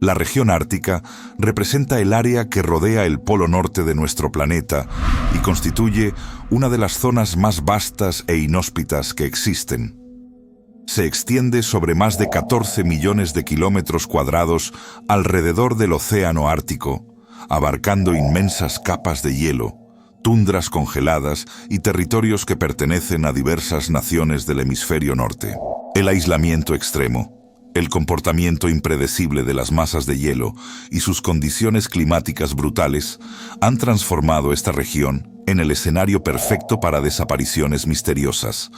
La región ártica representa el área que rodea el polo norte de nuestro planeta y constituye una de las zonas más vastas e inhóspitas que existen. Se extiende sobre más de 14 millones de kilómetros cuadrados alrededor del océano Ártico, abarcando inmensas capas de hielo, tundras congeladas y territorios que pertenecen a diversas naciones del hemisferio norte. El aislamiento extremo, el comportamiento impredecible de las masas de hielo y sus condiciones climáticas brutales han transformado esta región en el escenario perfecto para desapariciones misteriosas,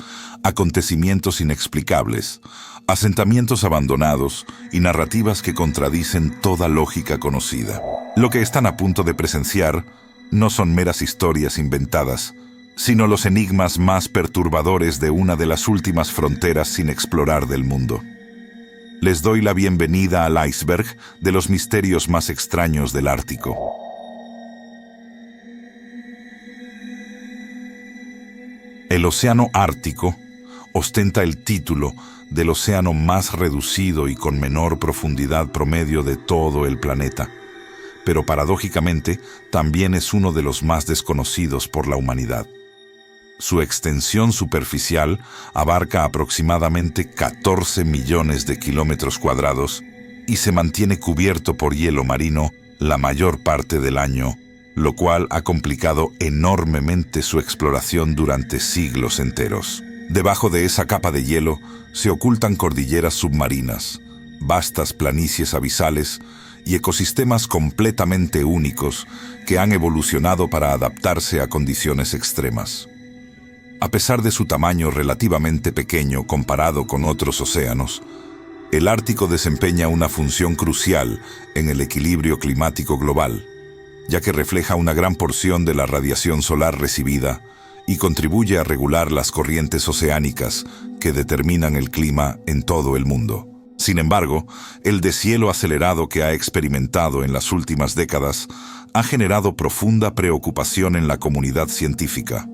acontecimientos inexplicables, asentamientos abandonados y narrativas que contradicen toda lógica conocida. Lo que están a punto de presenciar no son meras historias inventadas, sino los enigmas más perturbadores de una de las últimas fronteras sin explorar del mundo. Les doy la bienvenida al iceberg de los misterios más extraños del Ártico. El océano Ártico ostenta el título del océano más reducido y con menor profundidad promedio de todo el planeta, pero paradójicamente también es uno de los más desconocidos por la humanidad. Su extensión superficial abarca aproximadamente 14 millones de kilómetros cuadrados y se mantiene cubierto por hielo marino la mayor parte del año, lo cual ha complicado enormemente su exploración durante siglos enteros. Debajo de esa capa de hielo se ocultan cordilleras submarinas, vastas planicies abisales y ecosistemas completamente únicos que han evolucionado para adaptarse a condiciones extremas. A pesar de su tamaño relativamente pequeño comparado con otros océanos, el Ártico desempeña una función crucial en el equilibrio climático global, ya que refleja una gran porción de la radiación solar recibida y contribuye a regular las corrientes oceánicas que determinan el clima en todo el mundo. Sin embargo, el deshielo acelerado que ha experimentado en las últimas décadas ha generado profunda preocupación en la comunidad científica,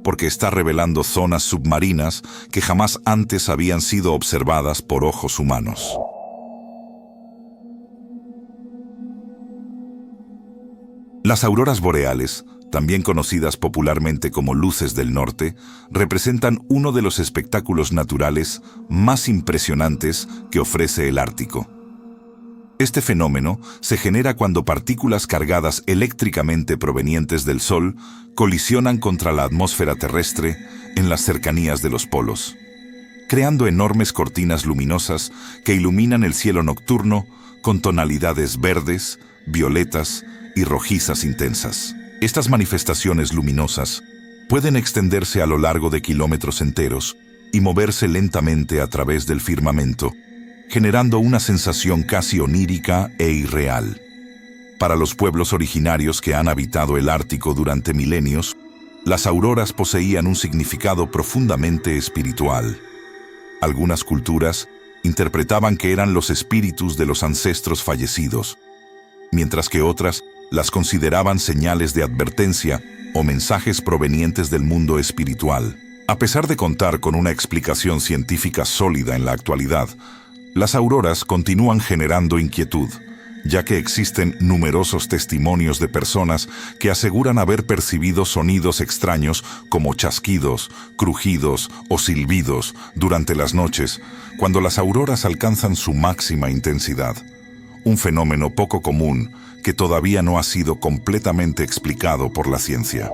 porque está revelando zonas submarinas que jamás antes habían sido observadas por ojos humanos. Las auroras boreales, también conocidas popularmente como luces del norte, representan uno de los espectáculos naturales más impresionantes que ofrece el Ártico. Este fenómeno se genera cuando partículas cargadas eléctricamente provenientes del Sol colisionan contra la atmósfera terrestre en las cercanías de los polos, creando enormes cortinas luminosas que iluminan el cielo nocturno con tonalidades verdes, violetas y rojizas intensas. Estas manifestaciones luminosas pueden extenderse a lo largo de kilómetros enteros y moverse lentamente a través del firmamento, generando una sensación casi onírica e irreal. Para los pueblos originarios que han habitado el Ártico durante milenios, las auroras poseían un significado profundamente espiritual. Algunas culturas interpretaban que eran los espíritus de los ancestros fallecidos, mientras que otras las consideraban señales de advertencia o mensajes provenientes del mundo espiritual. A pesar de contar con una explicación científica sólida en la actualidad, las auroras continúan generando inquietud, ya que existen numerosos testimonios de personas que aseguran haber percibido sonidos extraños como chasquidos, crujidos o silbidos durante las noches, cuando las auroras alcanzan su máxima intensidad. Un fenómeno poco común que todavía no ha sido completamente explicado por la ciencia.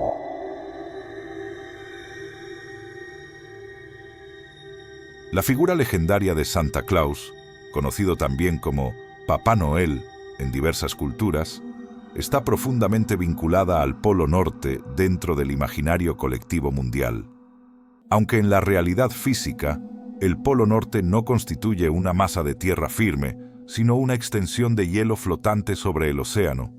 La figura legendaria de Santa Claus, conocido también como Papá Noel en diversas culturas, está profundamente vinculada al Polo Norte dentro del imaginario colectivo mundial. Aunque en la realidad física, el Polo Norte no constituye una masa de tierra firme, sino una extensión de hielo flotante sobre el océano.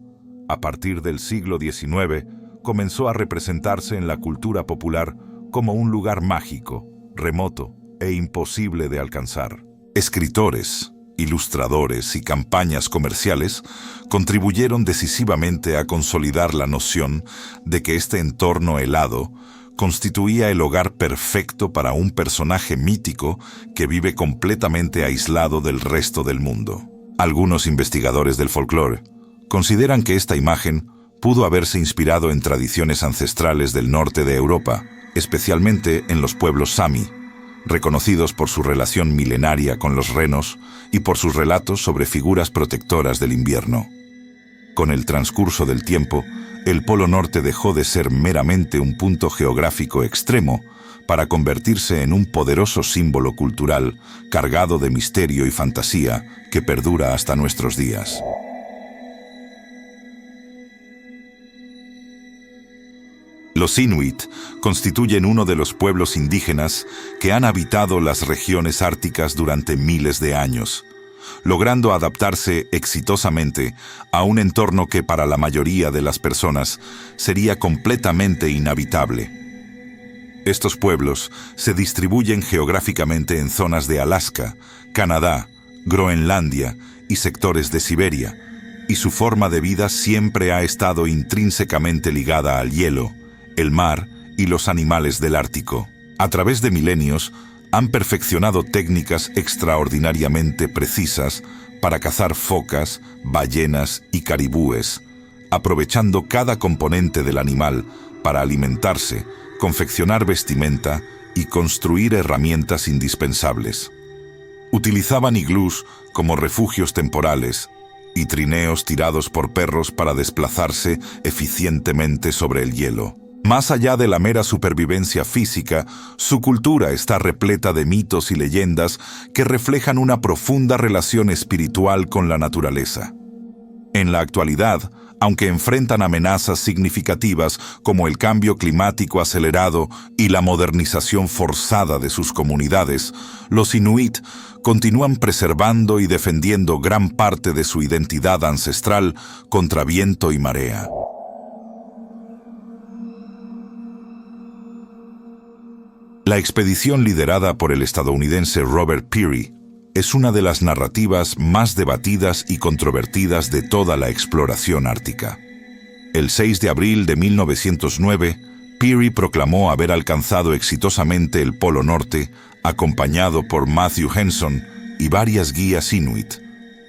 A partir del siglo XIX, comenzó a representarse en la cultura popular como un lugar mágico, remoto e imposible de alcanzar. Escritores, ilustradores y campañas comerciales contribuyeron decisivamente a consolidar la noción de que este entorno helado constituía el hogar perfecto para un personaje mítico que vive completamente aislado del resto del mundo. Algunos investigadores del folclore consideran que esta imagen pudo haberse inspirado en tradiciones ancestrales del norte de Europa, especialmente en los pueblos Sami, reconocidos por su relación milenaria con los renos y por sus relatos sobre figuras protectoras del invierno. Con el transcurso del tiempo, el Polo Norte dejó de ser meramente un punto geográfico extremo para convertirse en un poderoso símbolo cultural cargado de misterio y fantasía que perdura hasta nuestros días. Los Inuit constituyen uno de los pueblos indígenas que han habitado las regiones árticas durante miles de años, logrando adaptarse exitosamente a un entorno que para la mayoría de las personas sería completamente inhabitable. Estos pueblos se distribuyen geográficamente en zonas de Alaska, Canadá, Groenlandia y sectores de Siberia, y su forma de vida siempre ha estado intrínsecamente ligada al hielo, el mar y los animales del Ártico. A través de milenios, han perfeccionado técnicas extraordinariamente precisas para cazar focas, ballenas y caribúes, aprovechando cada componente del animal para alimentarse, confeccionar vestimenta y construir herramientas indispensables. Utilizaban iglús como refugios temporales y trineos tirados por perros para desplazarse eficientemente sobre el hielo. Más allá de la mera supervivencia física, su cultura está repleta de mitos y leyendas que reflejan una profunda relación espiritual con la naturaleza. En la actualidad, aunque enfrentan amenazas significativas como el cambio climático acelerado y la modernización forzada de sus comunidades, los Inuit continúan preservando y defendiendo gran parte de su identidad ancestral contra viento y marea. La expedición liderada por el estadounidense Robert Peary es una de las narrativas más debatidas y controvertidas de toda la exploración ártica. El 6 de abril de 1909, Peary proclamó haber alcanzado exitosamente el Polo Norte, acompañado por Matthew Henson y varias guías inuit,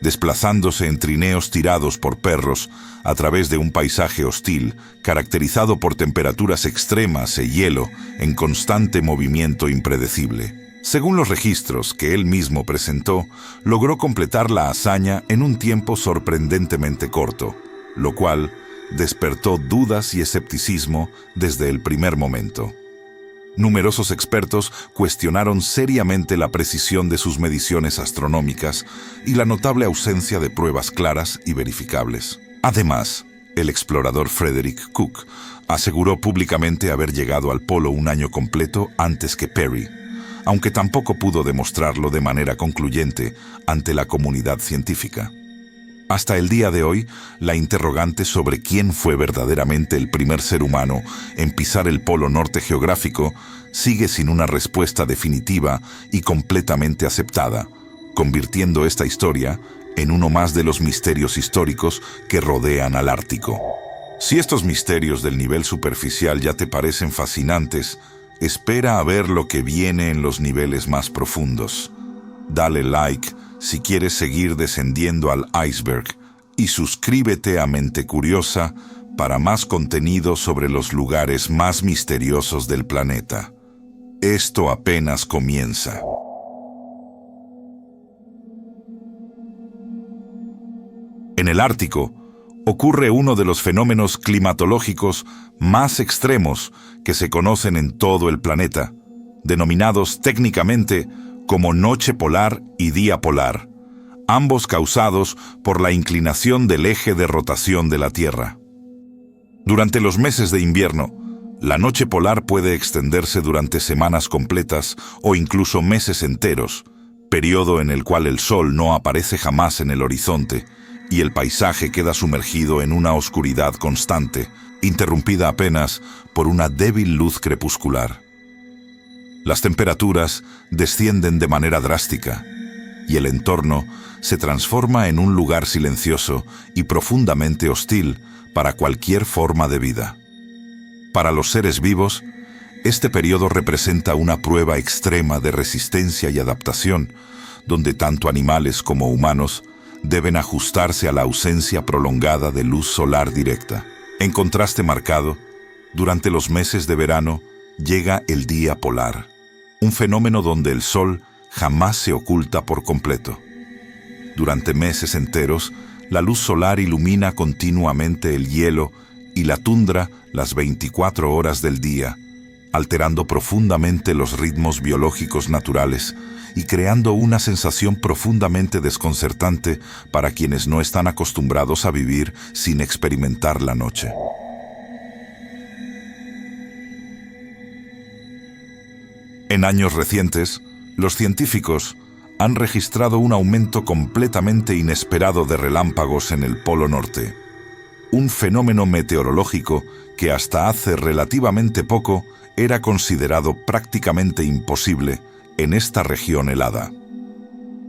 desplazándose en trineos tirados por perros a través de un paisaje hostil, caracterizado por temperaturas extremas e hielo en constante movimiento impredecible. Según los registros que él mismo presentó, logró completar la hazaña en un tiempo sorprendentemente corto, lo cual despertó dudas y escepticismo desde el primer momento. Numerosos expertos cuestionaron seriamente la precisión de sus mediciones astronómicas y la notable ausencia de pruebas claras y verificables. Además, el explorador Frederick Cook aseguró públicamente haber llegado al polo un año completo antes que Peary, aunque tampoco pudo demostrarlo de manera concluyente ante la comunidad científica. Hasta el día de hoy, la interrogante sobre quién fue verdaderamente el primer ser humano en pisar el Polo Norte geográfico sigue sin una respuesta definitiva y completamente aceptada, convirtiendo esta historia en uno más de los misterios históricos que rodean al Ártico. Si estos misterios del nivel superficial ya te parecen fascinantes, espera a ver lo que viene en los niveles más profundos. Dale like si quieres seguir descendiendo al iceberg y suscríbete a Mente Curiosa para más contenido sobre los lugares más misteriosos del planeta. Esto apenas comienza. En el Ártico ocurre uno de los fenómenos climatológicos más extremos que se conocen en todo el planeta, denominados técnicamente como noche polar y día polar, ambos causados por la inclinación del eje de rotación de la Tierra. Durante los meses de invierno, la noche polar puede extenderse durante semanas completas o incluso meses enteros, periodo en el cual el sol no aparece jamás en el horizonte y el paisaje queda sumergido en una oscuridad constante, interrumpida apenas por una débil luz crepuscular. Las temperaturas descienden de manera drástica y el entorno se transforma en un lugar silencioso y profundamente hostil para cualquier forma de vida. Para los seres vivos, este periodo representa una prueba extrema de resistencia y adaptación, donde tanto animales como humanos deben ajustarse a la ausencia prolongada de luz solar directa. En contraste marcado, durante los meses de verano llega el día polar, un fenómeno donde el sol jamás se oculta por completo. Durante meses enteros, la luz solar ilumina continuamente el hielo y la tundra las 24 horas del día, alterando profundamente los ritmos biológicos naturales y creando una sensación profundamente desconcertante para quienes no están acostumbrados a vivir sin experimentar la noche. En años recientes, los científicos han registrado un aumento completamente inesperado de relámpagos en el Polo Norte, un fenómeno meteorológico que hasta hace relativamente poco era considerado prácticamente imposible en esta región helada.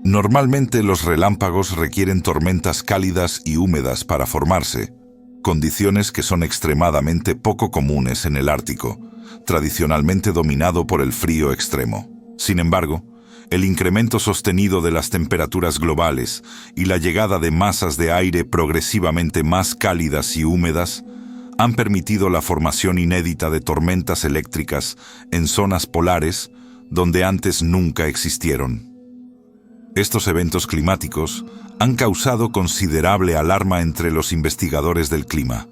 Normalmente los relámpagos requieren tormentas cálidas y húmedas para formarse, condiciones que son extremadamente poco comunes en el Ártico, tradicionalmente dominado por el frío extremo. Sin embargo, el incremento sostenido de las temperaturas globales y la llegada de masas de aire progresivamente más cálidas y húmedas han permitido la formación inédita de tormentas eléctricas en zonas polares donde antes nunca existieron. Estos eventos climáticos han causado considerable alarma entre los investigadores del clima,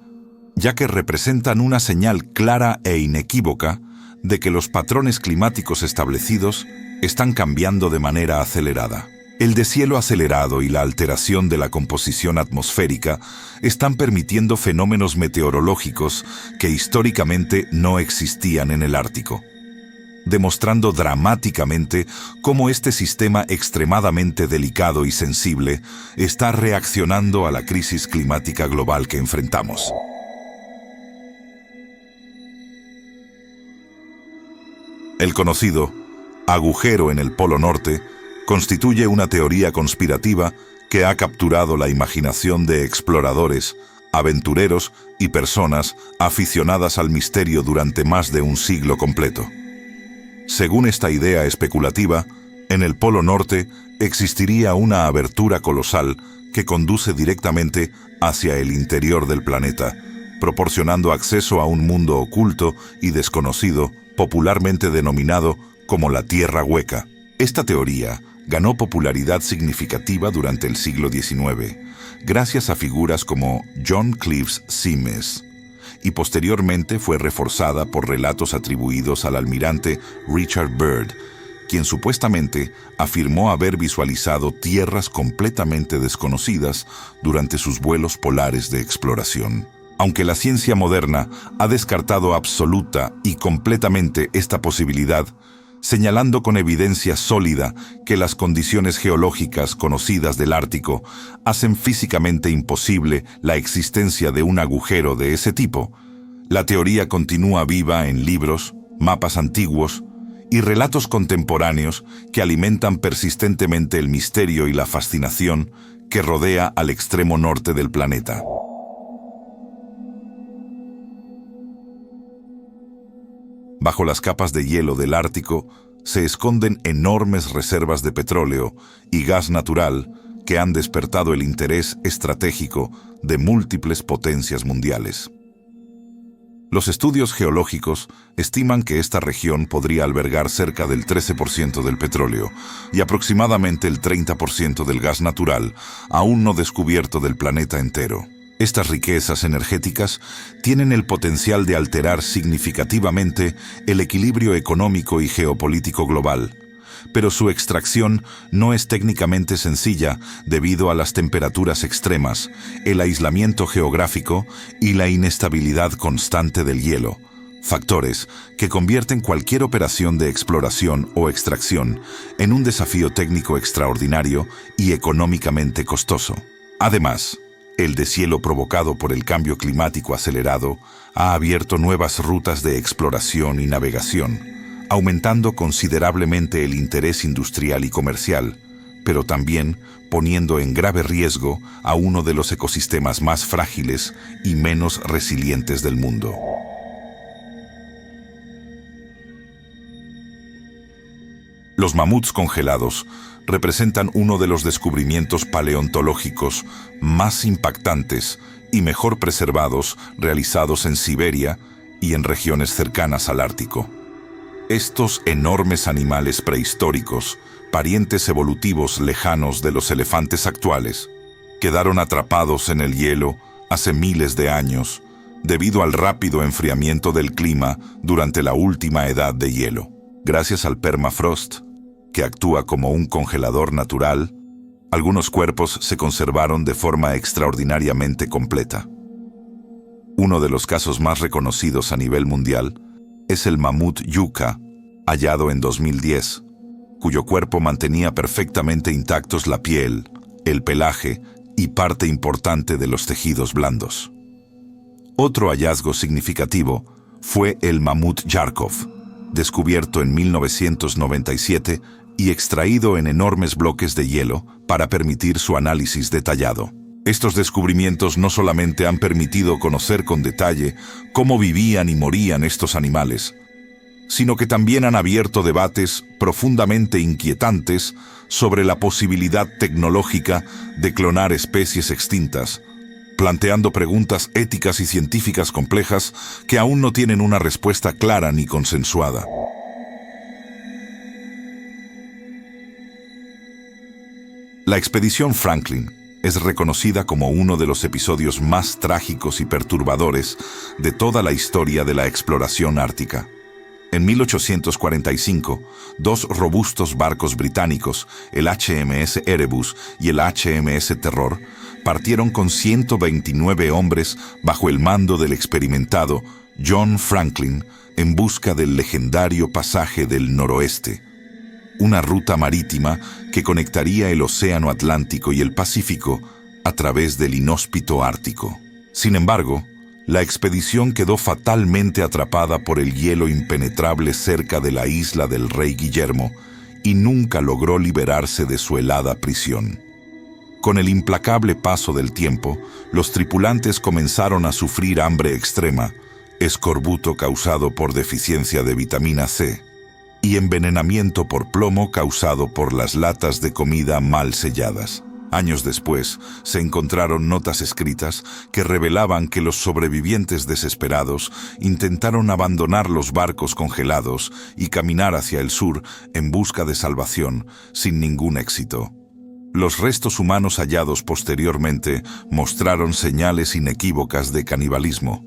ya que representan una señal clara e inequívoca de que los patrones climáticos establecidos están cambiando de manera acelerada. El deshielo acelerado y la alteración de la composición atmosférica están permitiendo fenómenos meteorológicos que históricamente no existían en el Ártico, demostrando dramáticamente cómo este sistema extremadamente delicado y sensible está reaccionando a la crisis climática global que enfrentamos. El conocido agujero en el Polo Norte constituye una teoría conspirativa que ha capturado la imaginación de exploradores, aventureros y personas aficionadas al misterio durante más de un siglo completo. Según esta idea especulativa, en el Polo Norte existiría una abertura colosal que conduce directamente hacia el interior del planeta, proporcionando acceso a un mundo oculto y desconocido, popularmente denominado como la Tierra Hueca. Esta teoría ganó popularidad significativa durante el siglo XIX, gracias a figuras como John Cleves Simes, y posteriormente fue reforzada por relatos atribuidos al almirante Richard Byrd, quien supuestamente afirmó haber visualizado tierras completamente desconocidas durante sus vuelos polares de exploración. Aunque la ciencia moderna ha descartado absoluta y completamente esta posibilidad, señalando con evidencia sólida que las condiciones geológicas conocidas del Ártico hacen físicamente imposible la existencia de un agujero de ese tipo, la teoría continúa viva en libros, mapas antiguos y relatos contemporáneos que alimentan persistentemente el misterio y la fascinación que rodea al extremo norte del planeta. Bajo las capas de hielo del Ártico se esconden enormes reservas de petróleo y gas natural que han despertado el interés estratégico de múltiples potencias mundiales. Los estudios geológicos estiman que esta región podría albergar cerca del 13% del petróleo y aproximadamente el 30% del gas natural aún no descubierto del planeta entero. Estas riquezas energéticas tienen el potencial de alterar significativamente el equilibrio económico y geopolítico global, pero su extracción no es técnicamente sencilla debido a las temperaturas extremas, el aislamiento geográfico y la inestabilidad constante del hielo, factores que convierten cualquier operación de exploración o extracción en un desafío técnico extraordinario y económicamente costoso. Además, el deshielo provocado por el cambio climático acelerado ha abierto nuevas rutas de exploración y navegación, aumentando considerablemente el interés industrial y comercial, pero también poniendo en grave riesgo a uno de los ecosistemas más frágiles y menos resilientes del mundo. Los mamuts congelados representan uno de los descubrimientos paleontológicos más impactantes y mejor preservados realizados en Siberia y en regiones cercanas al Ártico. Estos enormes animales prehistóricos, parientes evolutivos lejanos de los elefantes actuales, quedaron atrapados en el hielo hace miles de años debido al rápido enfriamiento del clima durante la última edad de hielo. Gracias al permafrost, que actúa como un congelador natural, algunos cuerpos se conservaron de forma extraordinariamente completa. Uno de los casos más reconocidos a nivel mundial es el mamut yuca, hallado en 2010, cuyo cuerpo mantenía perfectamente intactos la piel, el pelaje y parte importante de los tejidos blandos. Otro hallazgo significativo fue el mamut Yarkov, descubierto en 1997 y extraído en enormes bloques de hielo para permitir su análisis detallado. Estos descubrimientos no solamente han permitido conocer con detalle cómo vivían y morían estos animales, sino que también han abierto debates profundamente inquietantes sobre la posibilidad tecnológica de clonar especies extintas, planteando preguntas éticas y científicas complejas que aún no tienen una respuesta clara ni consensuada. La expedición Franklin es reconocida como uno de los episodios más trágicos y perturbadores de toda la historia de la exploración ártica. En 1845, dos robustos barcos británicos, el HMS Erebus y el HMS Terror, partieron con 129 hombres bajo el mando del experimentado John Franklin en busca del legendario pasaje del noroeste, una ruta marítima que conectaría el Océano Atlántico y el Pacífico a través del inhóspito Ártico. Sin embargo, la expedición quedó fatalmente atrapada por el hielo impenetrable cerca de la isla del Rey Guillermo y nunca logró liberarse de su helada prisión. Con el implacable paso del tiempo, los tripulantes comenzaron a sufrir hambre extrema, escorbuto causado por deficiencia de vitamina C y envenenamiento por plomo causado por las latas de comida mal selladas. Años después, se encontraron notas escritas que revelaban que los sobrevivientes desesperados intentaron abandonar los barcos congelados y caminar hacia el sur en busca de salvación, sin ningún éxito. Los restos humanos hallados posteriormente mostraron señales inequívocas de canibalismo,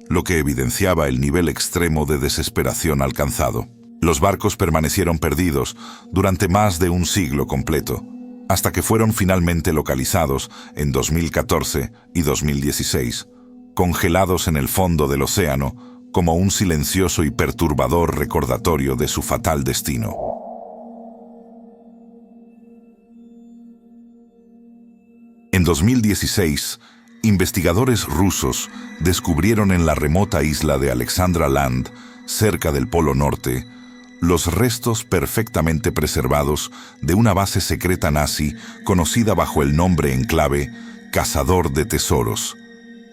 lo que evidenciaba el nivel extremo de desesperación alcanzado. Los barcos permanecieron perdidos durante más de un siglo completo, hasta que fueron finalmente localizados en 2014 y 2016, congelados en el fondo del océano como un silencioso y perturbador recordatorio de su fatal destino. En 2016, investigadores rusos descubrieron en la remota isla de Alexandra Land, cerca del Polo Norte, los restos perfectamente preservados de una base secreta nazi conocida bajo el nombre en clave Cazador de Tesoros.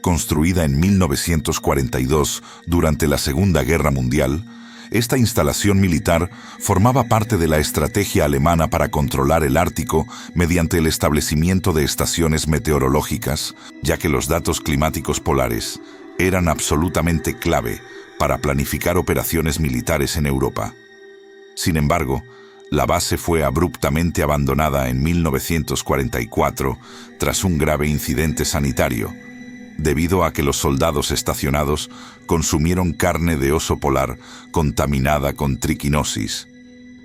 Construida en 1942 durante la Segunda Guerra Mundial, esta instalación militar formaba parte de la estrategia alemana para controlar el Ártico mediante el establecimiento de estaciones meteorológicas, ya que los datos climáticos polares eran absolutamente clave para planificar operaciones militares en Europa. Sin embargo, la base fue abruptamente abandonada en 1944 tras un grave incidente sanitario, debido a que los soldados estacionados consumieron carne de oso polar contaminada con triquinosis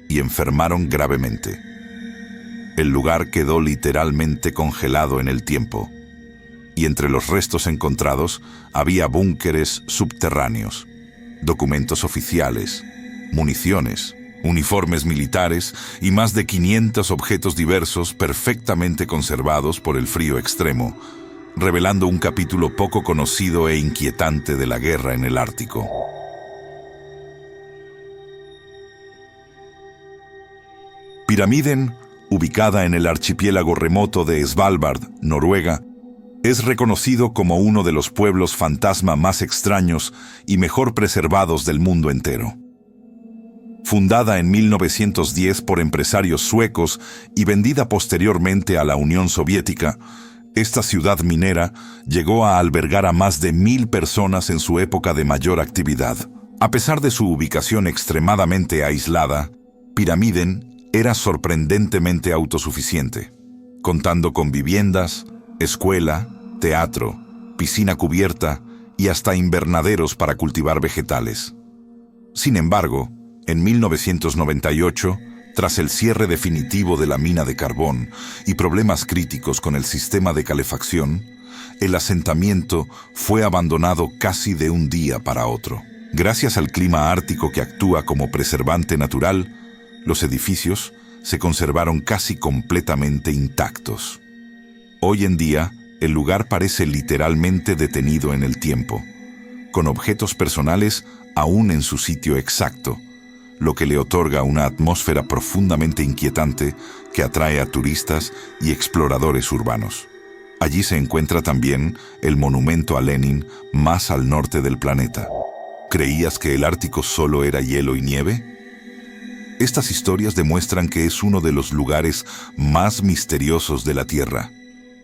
y enfermaron gravemente. El lugar quedó literalmente congelado en el tiempo, y entre los restos encontrados había búnkeres subterráneos, documentos oficiales, municiones, uniformes militares y más de 500 objetos diversos perfectamente conservados por el frío extremo, revelando un capítulo poco conocido e inquietante de la guerra en el Ártico. Pyramiden, ubicada en el archipiélago remoto de Svalbard, Noruega, es reconocido como uno de los pueblos fantasma más extraños y mejor preservados del mundo entero. Fundada en 1910 por empresarios suecos y vendida posteriormente a la Unión Soviética, esta ciudad minera llegó a albergar a más de 1.000 personas en su época de mayor actividad. A pesar de su ubicación extremadamente aislada, Pyramiden era sorprendentemente autosuficiente, contando con viviendas, escuela, teatro, piscina cubierta y hasta invernaderos para cultivar vegetales. Sin embargo, en 1998, tras el cierre definitivo de la mina de carbón y problemas críticos con el sistema de calefacción, el asentamiento fue abandonado casi de un día para otro. Gracias al clima ártico que actúa como preservante natural, los edificios se conservaron casi completamente intactos. Hoy en día, el lugar parece literalmente detenido en el tiempo, con objetos personales aún en su sitio exacto, lo que le otorga una atmósfera profundamente inquietante que atrae a turistas y exploradores urbanos. Allí se encuentra también el monumento a Lenin más al norte del planeta. ¿Creías que el Ártico solo era hielo y nieve? Estas historias demuestran que es uno de los lugares más misteriosos de la Tierra.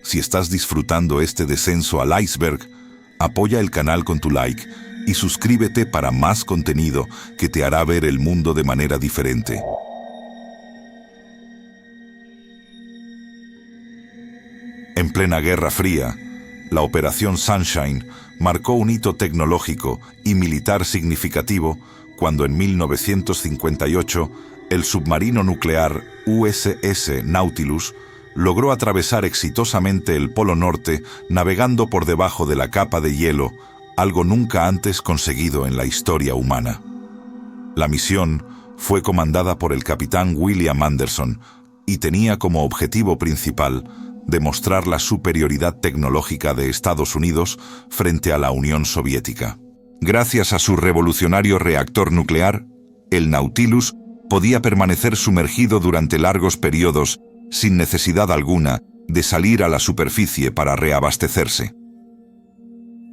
Si estás disfrutando este descenso al iceberg, apoya el canal con tu like y suscríbete para más contenido que te hará ver el mundo de manera diferente. En plena Guerra Fría, la Operación Sunshine marcó un hito tecnológico y militar significativo cuando en 1958 el submarino nuclear USS Nautilus logró atravesar exitosamente el Polo Norte navegando por debajo de la capa de hielo, algo nunca antes conseguido en la historia humana. La misión fue comandada por el capitán William Anderson y tenía como objetivo principal demostrar la superioridad tecnológica de Estados Unidos frente a la Unión Soviética. Gracias a su revolucionario reactor nuclear, el Nautilus podía permanecer sumergido durante largos periodos sin necesidad alguna de salir a la superficie para reabastecerse.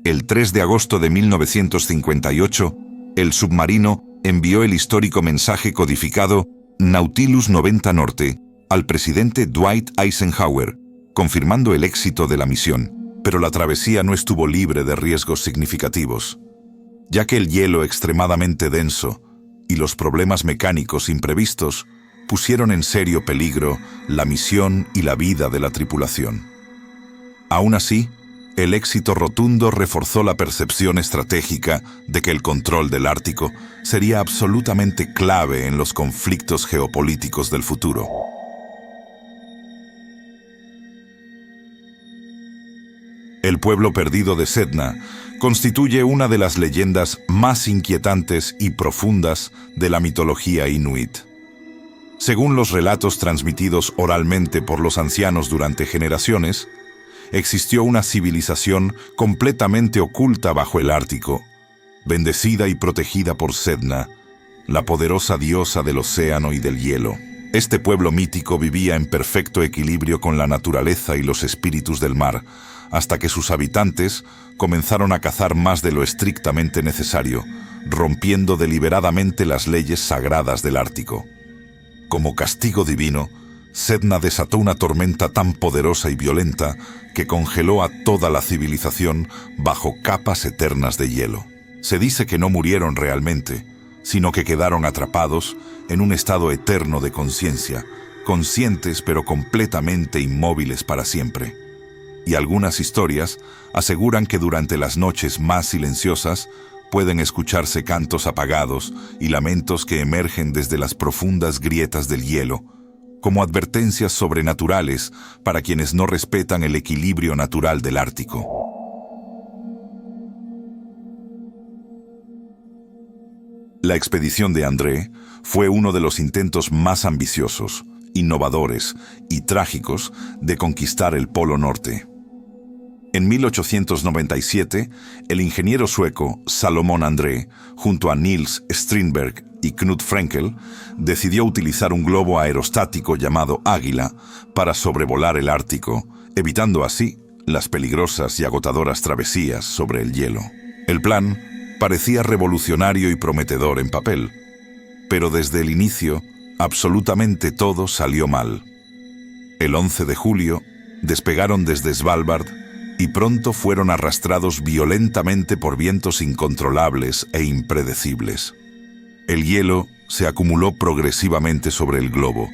El 3 de agosto de 1958, el submarino envió el histórico mensaje codificado Nautilus 90 Norte al presidente Dwight Eisenhower, confirmando el éxito de la misión. Pero la travesía no estuvo libre de riesgos significativos, ya que el hielo extremadamente denso y los problemas mecánicos imprevistos pusieron en serio peligro la misión y la vida de la tripulación. Aún así, el éxito rotundo reforzó la percepción estratégica de que el control del Ártico sería absolutamente clave en los conflictos geopolíticos del futuro. El pueblo perdido de Sedna constituye una de las leyendas más inquietantes y profundas de la mitología inuit. Según los relatos transmitidos oralmente por los ancianos durante generaciones, existió una civilización completamente oculta bajo el Ártico, bendecida y protegida por Sedna, la poderosa diosa del océano y del hielo. Este pueblo mítico vivía en perfecto equilibrio con la naturaleza y los espíritus del mar, hasta que sus habitantes comenzaron a cazar más de lo estrictamente necesario, rompiendo deliberadamente las leyes sagradas del Ártico. Como castigo divino, Sedna desató una tormenta tan poderosa y violenta que congeló a toda la civilización bajo capas eternas de hielo. Se dice que no murieron realmente, sino que quedaron atrapados en un estado eterno de conciencia, conscientes pero completamente inmóviles para siempre. Y algunas historias aseguran que durante las noches más silenciosas pueden escucharse cantos apagados y lamentos que emergen desde las profundas grietas del hielo, como advertencias sobrenaturales para quienes no respetan el equilibrio natural del Ártico. La expedición de André fue uno de los intentos más ambiciosos, innovadores y trágicos de conquistar el Polo Norte. En 1897, el ingeniero sueco Salomón André, junto a Niels Strindberg y Knut Frenkel, decidió utilizar un globo aerostático llamado Águila para sobrevolar el Ártico, evitando así las peligrosas y agotadoras travesías sobre el hielo. El plan parecía revolucionario y prometedor en papel, Pero desde el inicio, absolutamente todo salió mal. El 11 de julio, despegaron desde Svalbard y pronto fueron arrastrados violentamente por vientos incontrolables e impredecibles. El hielo se acumuló progresivamente sobre el globo,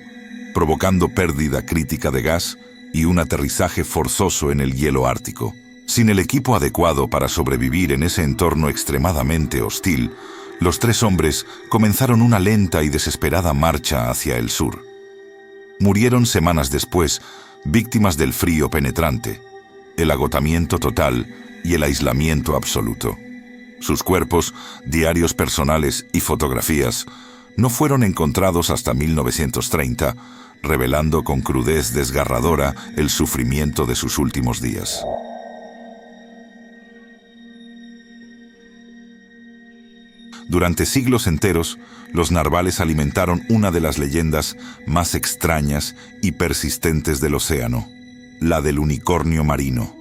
provocando pérdida crítica de gas y un aterrizaje forzoso en el hielo ártico. Sin el equipo adecuado para sobrevivir en ese entorno extremadamente hostil, los tres hombres comenzaron una lenta y desesperada marcha hacia el sur. Murieron semanas después, víctimas del frío penetrante, el agotamiento total y el aislamiento absoluto. Sus cuerpos, diarios personales y fotografías no fueron encontrados hasta 1930, revelando con crudez desgarradora el sufrimiento de sus últimos días. Durante siglos enteros, los narvales alimentaron una de las leyendas más extrañas y persistentes del océano, la del unicornio marino.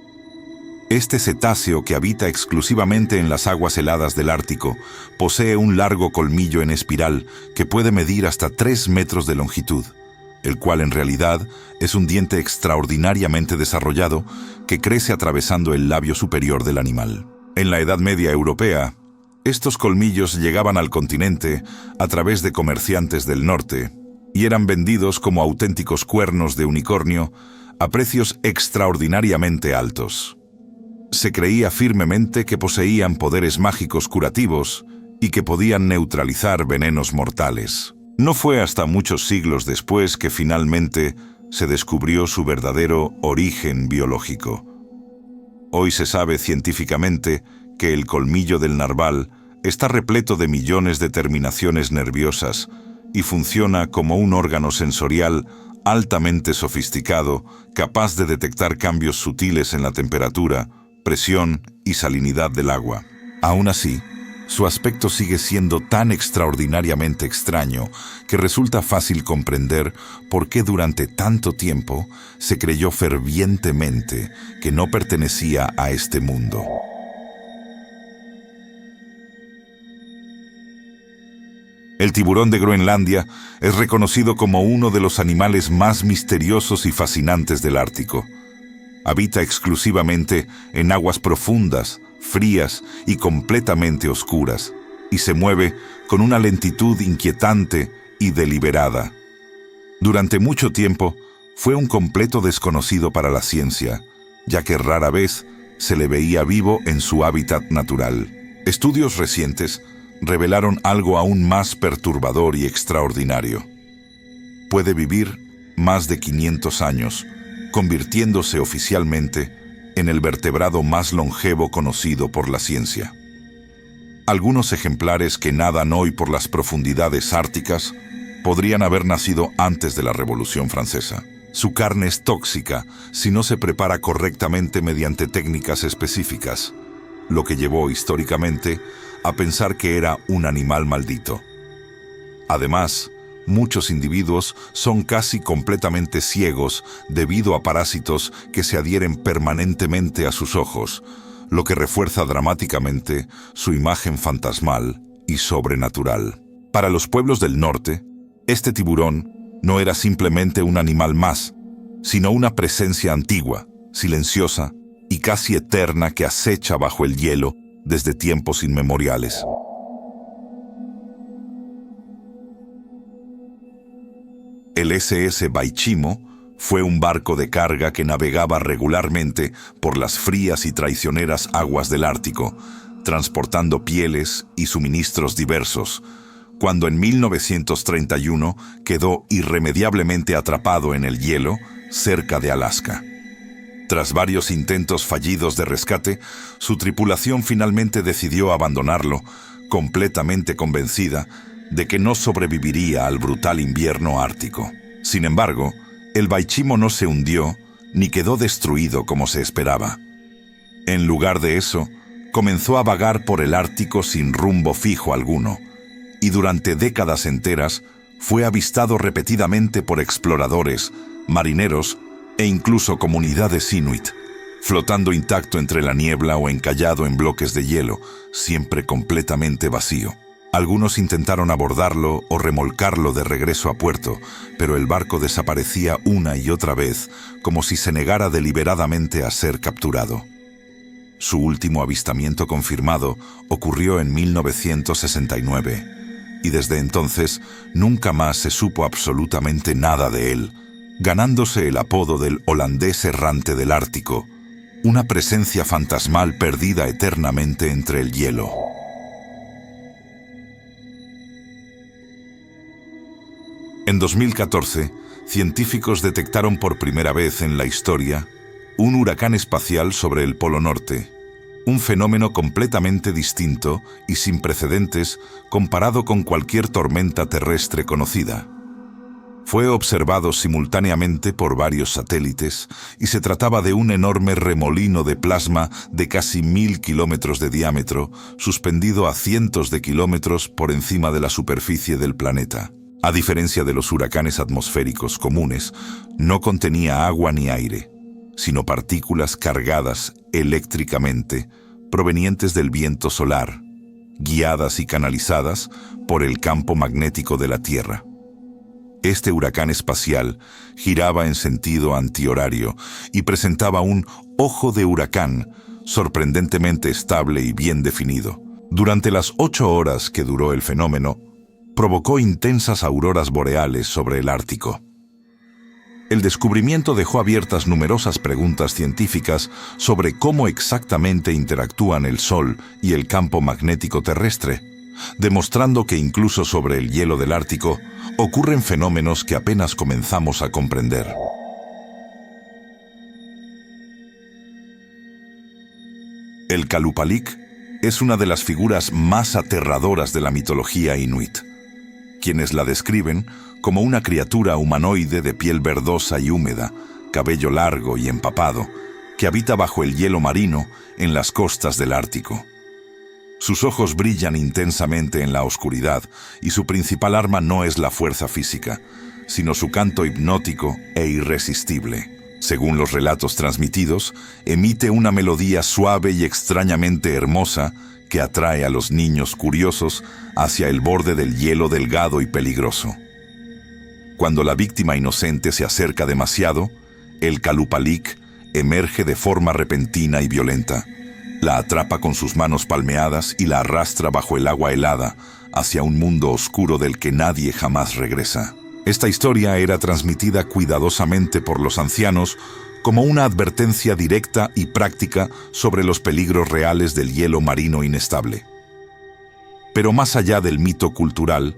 Este cetáceo, que habita exclusivamente en las aguas heladas del Ártico, posee un largo colmillo en espiral que puede medir hasta 3 metros de longitud, el cual en realidad es un diente extraordinariamente desarrollado que crece atravesando el labio superior del animal. En la Edad Media europea, estos colmillos llegaban al continente a través de comerciantes del norte y eran vendidos como auténticos cuernos de unicornio a precios extraordinariamente altos. Se creía firmemente que poseían poderes mágicos curativos y que podían neutralizar venenos mortales. No fue hasta muchos siglos después que finalmente se descubrió su verdadero origen biológico. Hoy se sabe científicamente que el colmillo del narval está repleto de millones de terminaciones nerviosas y funciona como un órgano sensorial altamente sofisticado, capaz de detectar cambios sutiles en la temperatura, presión y salinidad del agua. Aún así, su aspecto sigue siendo tan extraordinariamente extraño que resulta fácil comprender por qué durante tanto tiempo se creyó fervientemente que no pertenecía a este mundo. El tiburón de Groenlandia es reconocido como uno de los animales más misteriosos y fascinantes del Ártico. Habita exclusivamente en aguas profundas, frías y completamente oscuras, y se mueve con una lentitud inquietante y deliberada. Durante mucho tiempo fue un completo desconocido para la ciencia, ya que rara vez se le veía vivo en su hábitat natural. Estudios recientes revelaron algo aún más perturbador y extraordinario. Puede vivir más de 500 años, convirtiéndose oficialmente en el vertebrado más longevo conocido por la ciencia. Algunos ejemplares que nadan hoy por las profundidades árticas podrían haber nacido antes de la Revolución Francesa. Su carne es tóxica si no se prepara correctamente mediante técnicas específicas, lo que llevó históricamente a pensar que era un animal maldito. Además, muchos individuos son casi completamente ciegos debido a parásitos que se adhieren permanentemente a sus ojos, lo que refuerza dramáticamente su imagen fantasmal y sobrenatural. Para los pueblos del norte, este tiburón no era simplemente un animal más, sino una presencia antigua, silenciosa y casi eterna que acecha bajo el hielo desde tiempos inmemoriales. El SS Baichimo fue un barco de carga que navegaba regularmente por las frías y traicioneras aguas del Ártico, transportando pieles y suministros diversos, cuando en 1931 quedó irremediablemente atrapado en el hielo cerca de Alaska. Tras varios intentos fallidos de rescate, su tripulación finalmente decidió abandonarlo, completamente convencida de que no sobreviviría al brutal invierno ártico. Sin embargo, el Baichimo no se hundió ni quedó destruido como se esperaba. En lugar de eso, comenzó a vagar por el Ártico sin rumbo fijo alguno, y durante décadas enteras fue avistado repetidamente por exploradores, marineros e incluso comunidades inuit, flotando intacto entre la niebla o encallado en bloques de hielo, siempre completamente vacío. Algunos intentaron abordarlo o remolcarlo de regreso a puerto, pero el barco desaparecía una y otra vez, como si se negara deliberadamente a ser capturado. Su último avistamiento confirmado ocurrió en 1969, y desde entonces nunca más se supo absolutamente nada de él, ganándose el apodo del holandés errante del Ártico, una presencia fantasmal perdida eternamente entre el hielo. En 2014, científicos detectaron por primera vez en la historia un huracán espacial sobre el Polo Norte, un fenómeno completamente distinto y sin precedentes comparado con cualquier tormenta terrestre conocida. Fue observado simultáneamente por varios satélites y se trataba de un enorme remolino de plasma de casi 1000 kilómetros de diámetro, suspendido a cientos de kilómetros por encima de la superficie del planeta. A diferencia de los huracanes atmosféricos comunes, no contenía agua ni aire, sino partículas cargadas eléctricamente provenientes del viento solar, guiadas y canalizadas por el campo magnético de la Tierra. Este huracán espacial giraba en sentido antihorario y presentaba un ojo de huracán sorprendentemente estable y bien definido. Durante las 8 horas que duró el fenómeno, provocó intensas auroras boreales sobre el Ártico. El descubrimiento dejó abiertas numerosas preguntas científicas sobre cómo exactamente interactúan el Sol y el campo magnético terrestre, demostrando que incluso sobre el hielo del Ártico ocurren fenómenos que apenas comenzamos a comprender. El Kalupalik es una de las figuras más aterradoras de la mitología inuit, quienes la describen como una criatura humanoide de piel verdosa y húmeda, cabello largo y empapado, que habita bajo el hielo marino en las costas del Ártico. Sus ojos brillan intensamente en la oscuridad y su principal arma no es la fuerza física, sino su canto hipnótico e irresistible. Según los relatos transmitidos, emite una melodía suave y extrañamente hermosa que atrae a los niños curiosos hacia el borde del hielo delgado y peligroso. Cuando la víctima inocente se acerca demasiado, el Kalupalik emerge de forma repentina y violenta. La atrapa con sus manos palmeadas y la arrastra bajo el agua helada hacia un mundo oscuro del que nadie jamás regresa. Esta historia era transmitida cuidadosamente por los ancianos como una advertencia directa y práctica sobre los peligros reales del hielo marino inestable. Pero más allá del mito cultural,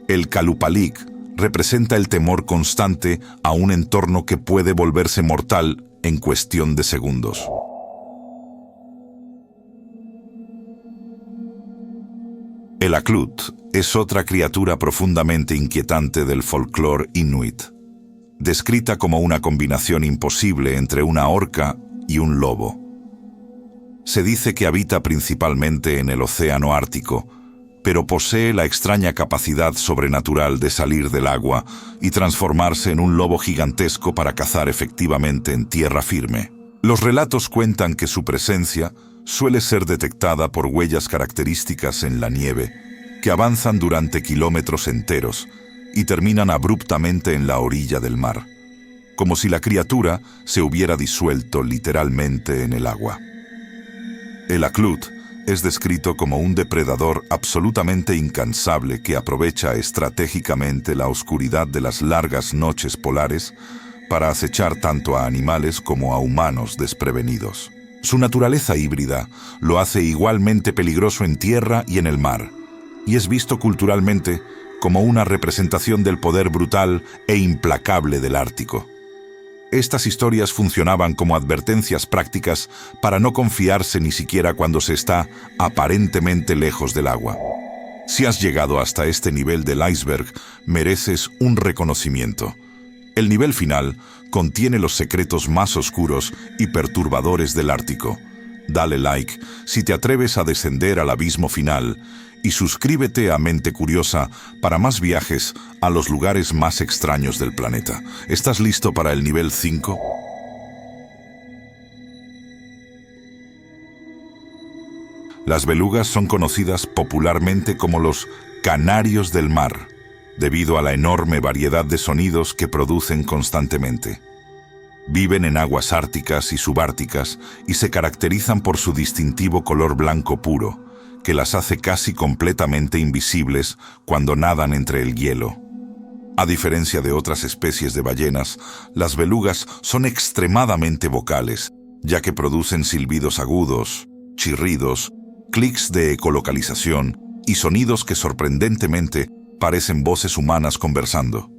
el Kalupalik representa el temor constante a un entorno que puede volverse mortal en cuestión de segundos. El Aklut es otra criatura profundamente inquietante del folclore inuit, descrita como una combinación imposible entre una orca y un lobo. Se dice que habita principalmente en el océano Ártico, pero posee la extraña capacidad sobrenatural de salir del agua y transformarse en un lobo gigantesco para cazar efectivamente en tierra firme. Los relatos cuentan que su presencia suele ser detectada por huellas características en la nieve, que avanzan durante kilómetros enteros y terminan abruptamente en la orilla del mar, como si la criatura se hubiera disuelto literalmente en el agua. El Aklut es descrito como un depredador absolutamente incansable que aprovecha estratégicamente la oscuridad de las largas noches polares para acechar tanto a animales como a humanos desprevenidos. Su naturaleza híbrida lo hace igualmente peligroso en tierra y en el mar, y es visto culturalmente como una representación del poder brutal e implacable del Ártico. Estas historias funcionaban como advertencias prácticas para no confiarse ni siquiera cuando se está aparentemente lejos del agua. Si has llegado hasta este nivel del iceberg, mereces un reconocimiento. El nivel final contiene los secretos más oscuros y perturbadores del Ártico. Dale like si te atreves a descender al abismo final y suscríbete a Mente Curiosa para más viajes a los lugares más extraños del planeta. ¿Estás listo para el nivel 5? Las belugas son conocidas popularmente como los canarios del mar, debido a la enorme variedad de sonidos que producen constantemente. Viven en aguas árticas y subárticas y se caracterizan por su distintivo color blanco puro, que las hace casi completamente invisibles cuando nadan entre el hielo. A diferencia de otras especies de ballenas, las belugas son extremadamente vocales, ya que producen silbidos agudos, chirridos, clics de ecolocalización y sonidos que sorprendentemente parecen voces humanas conversando.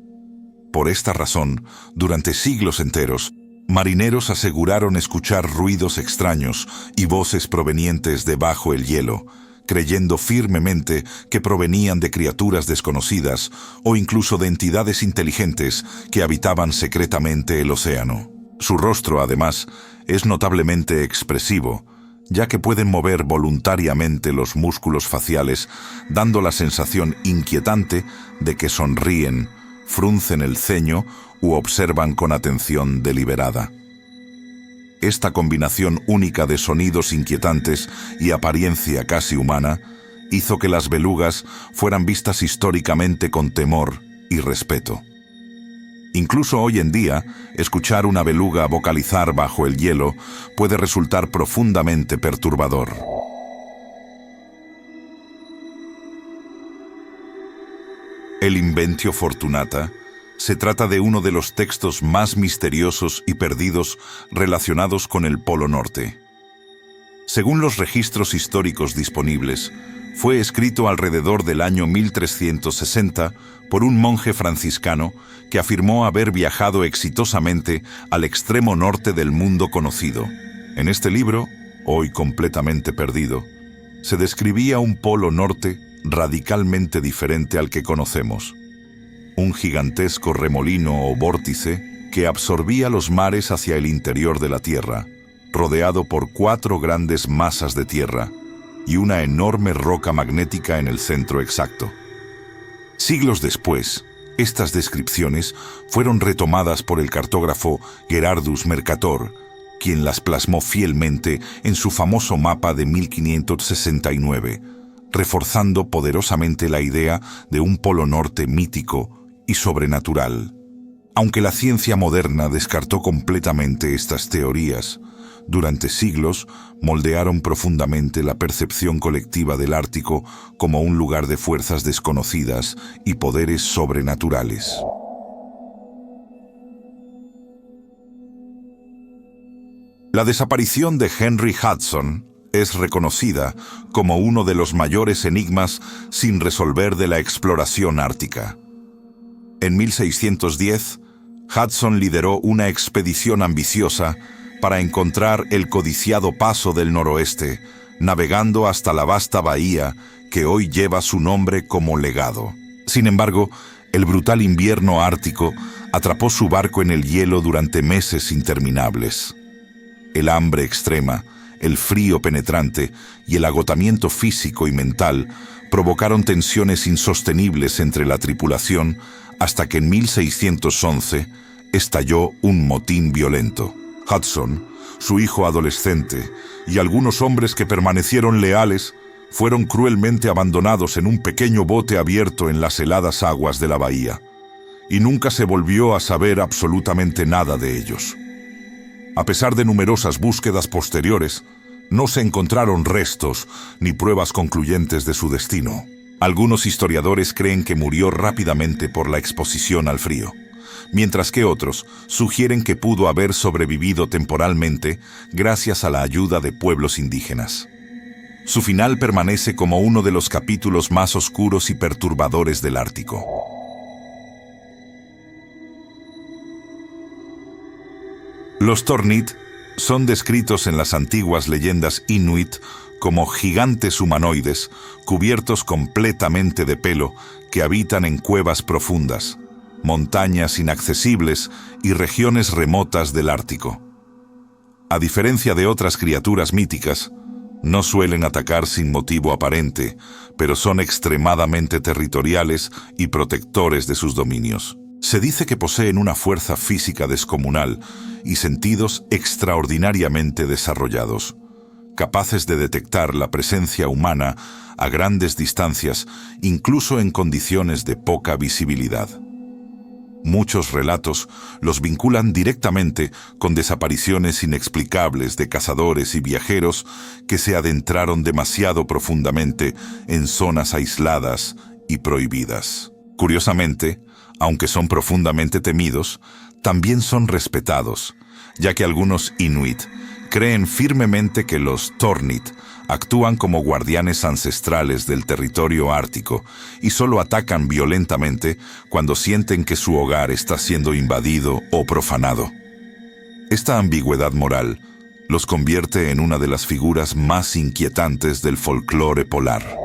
Por esta razón, durante siglos enteros, marineros aseguraron escuchar ruidos extraños y voces provenientes de bajo el hielo, creyendo firmemente que provenían de criaturas desconocidas o incluso de entidades inteligentes que habitaban secretamente el océano. Su rostro, además, es notablemente expresivo, ya que pueden mover voluntariamente los músculos faciales, dando la sensación inquietante de que sonríen, fruncen el ceño u observan con atención deliberada. Esta combinación única de sonidos inquietantes y apariencia casi humana hizo que las belugas fueran vistas históricamente con temor y respeto. Incluso hoy en día, escuchar una beluga vocalizar bajo el hielo puede resultar profundamente perturbador. El Inventio Fortunata se trata de uno de los textos más misteriosos y perdidos relacionados con el Polo Norte. Según los registros históricos disponibles, fue escrito alrededor del año 1360 por un monje franciscano que afirmó haber viajado exitosamente al extremo norte del mundo conocido. En este libro, hoy completamente perdido, se describía un Polo Norte radicalmente diferente al que conocemos. Un gigantesco remolino o vórtice que absorbía los mares hacia el interior de la Tierra, rodeado por 4 grandes masas de tierra y una enorme roca magnética en el centro exacto. Siglos después, estas descripciones fueron retomadas por el cartógrafo Gerardus Mercator, quien las plasmó fielmente en su famoso mapa de 1569, reforzando poderosamente la idea de un Polo Norte mítico y sobrenatural. Aunque la ciencia moderna descartó completamente estas teorías, durante siglos moldearon profundamente la percepción colectiva del Ártico como un lugar de fuerzas desconocidas y poderes sobrenaturales. La desaparición de Henry Hudson es reconocida como uno de los mayores enigmas sin resolver de la exploración ártica. En 1610, Hudson lideró una expedición ambiciosa para encontrar el codiciado Paso del Noroeste, navegando hasta la vasta bahía que hoy lleva su nombre como legado. Sin embargo, el brutal invierno ártico atrapó su barco en el hielo durante meses interminables. El hambre extrema, el frío penetrante y el agotamiento físico y mental provocaron tensiones insostenibles entre la tripulación hasta que en 1611 estalló un motín violento. Hudson, su hijo adolescente y algunos hombres que permanecieron leales fueron cruelmente abandonados en un pequeño bote abierto en las heladas aguas de la bahía, y nunca se volvió a saber absolutamente nada de ellos. A pesar de numerosas búsquedas posteriores, no se encontraron restos ni pruebas concluyentes de su destino. Algunos historiadores creen que murió rápidamente por la exposición al frío, mientras que otros sugieren que pudo haber sobrevivido temporalmente gracias a la ayuda de pueblos indígenas. Su final permanece como uno de los capítulos más oscuros y perturbadores del Ártico. Los Tornit son descritos en las antiguas leyendas inuit como gigantes humanoides cubiertos completamente de pelo que habitan en cuevas profundas, montañas inaccesibles y regiones remotas del Ártico. A diferencia de otras criaturas míticas, no suelen atacar sin motivo aparente, pero son extremadamente territoriales y protectores de sus dominios. Se dice que poseen una fuerza física descomunal y sentidos extraordinariamente desarrollados. capaces de detectar la presencia humana a grandes distancias, incluso en condiciones de poca visibilidad. Muchos relatos los vinculan directamente con desapariciones inexplicables de cazadores y viajeros que se adentraron demasiado profundamente en zonas aisladas y prohibidas. Curiosamente, aunque son profundamente temidos, también son respetados, ya que algunos inuit creen firmemente que los Tornit actúan como guardianes ancestrales del territorio ártico y solo atacan violentamente cuando sienten que su hogar está siendo invadido o profanado. Esta ambigüedad moral los convierte en una de las figuras más inquietantes del folclore polar.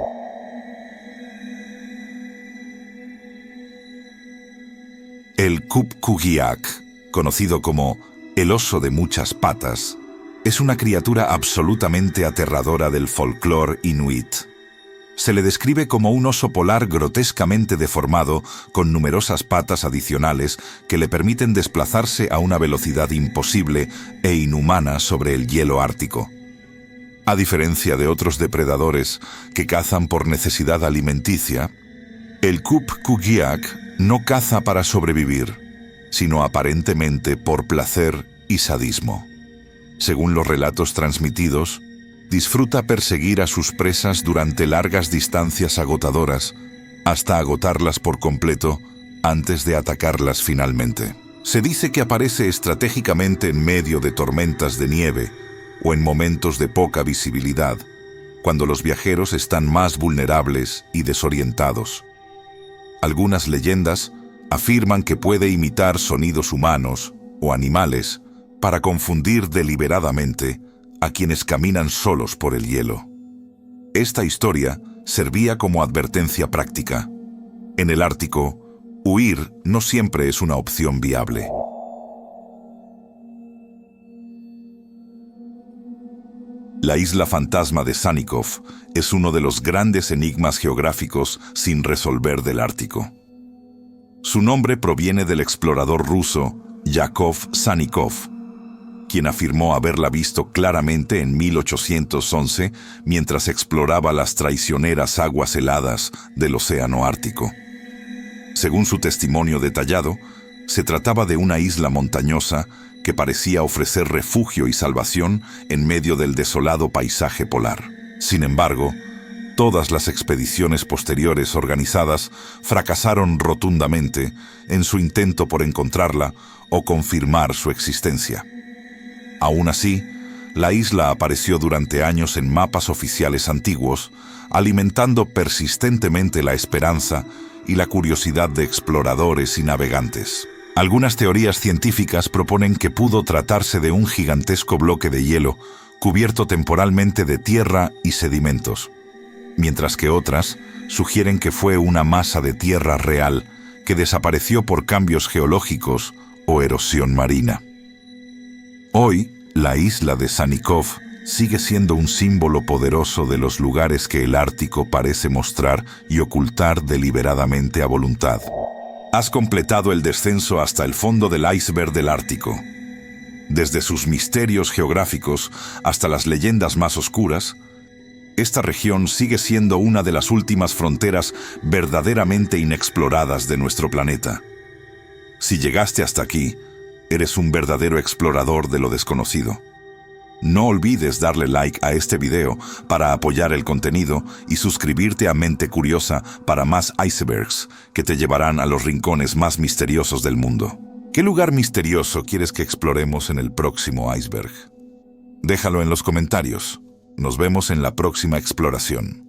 El Kub-Kugiak, conocido como el oso de muchas patas, es una criatura absolutamente aterradora del folclore inuit. Se le describe como un oso polar grotescamente deformado con numerosas patas adicionales que le permiten desplazarse a una velocidad imposible e inhumana sobre el hielo ártico. A diferencia de otros depredadores que cazan por necesidad alimenticia, el Kub-Kugiak no caza para sobrevivir, sino aparentemente por placer y sadismo. Según los relatos transmitidos, disfruta perseguir a sus presas durante largas distancias agotadoras, hasta agotarlas por completo antes de atacarlas finalmente. Se dice que aparece estratégicamente en medio de tormentas de nieve o en momentos de poca visibilidad, cuando los viajeros están más vulnerables y desorientados. Algunas leyendas afirman que puede imitar sonidos humanos o animales para confundir deliberadamente a quienes caminan solos por el hielo. Esta historia servía como advertencia práctica. En el Ártico, huir no siempre es una opción viable. La isla fantasma de Sannikov es uno de los grandes enigmas geográficos sin resolver del Ártico. Su nombre proviene del explorador ruso Yakov Sannikov, quien afirmó haberla visto claramente en 1811 mientras exploraba las traicioneras aguas heladas del Océano Ártico. Según su testimonio detallado, se trataba de una isla montañosa que parecía ofrecer refugio y salvación en medio del desolado paisaje polar. Sin embargo, todas las expediciones posteriores organizadas fracasaron rotundamente en su intento por encontrarla o confirmar su existencia. Aún así, la isla apareció durante años en mapas oficiales antiguos, alimentando persistentemente la esperanza y la curiosidad de exploradores y navegantes. Algunas teorías científicas proponen que pudo tratarse de un gigantesco bloque de hielo cubierto temporalmente de tierra y sedimentos, mientras que otras sugieren que fue una masa de tierra real que desapareció por cambios geológicos o erosión marina. Hoy, la isla de Sannikov sigue siendo un símbolo poderoso de los lugares que el Ártico parece mostrar y ocultar deliberadamente a voluntad. Has completado el descenso hasta el fondo del iceberg del Ártico. Desde sus misterios geográficos hasta las leyendas más oscuras, esta región sigue siendo una de las últimas fronteras verdaderamente inexploradas de nuestro planeta. Si llegaste hasta aquí, eres un verdadero explorador de lo desconocido. No olvides darle like a este video para apoyar el contenido y suscribirte a Mente Curiosa para más icebergs que te llevarán a los rincones más misteriosos del mundo. ¿Qué lugar misterioso quieres que exploremos en el próximo iceberg? Déjalo en los comentarios. Nos vemos en la próxima exploración.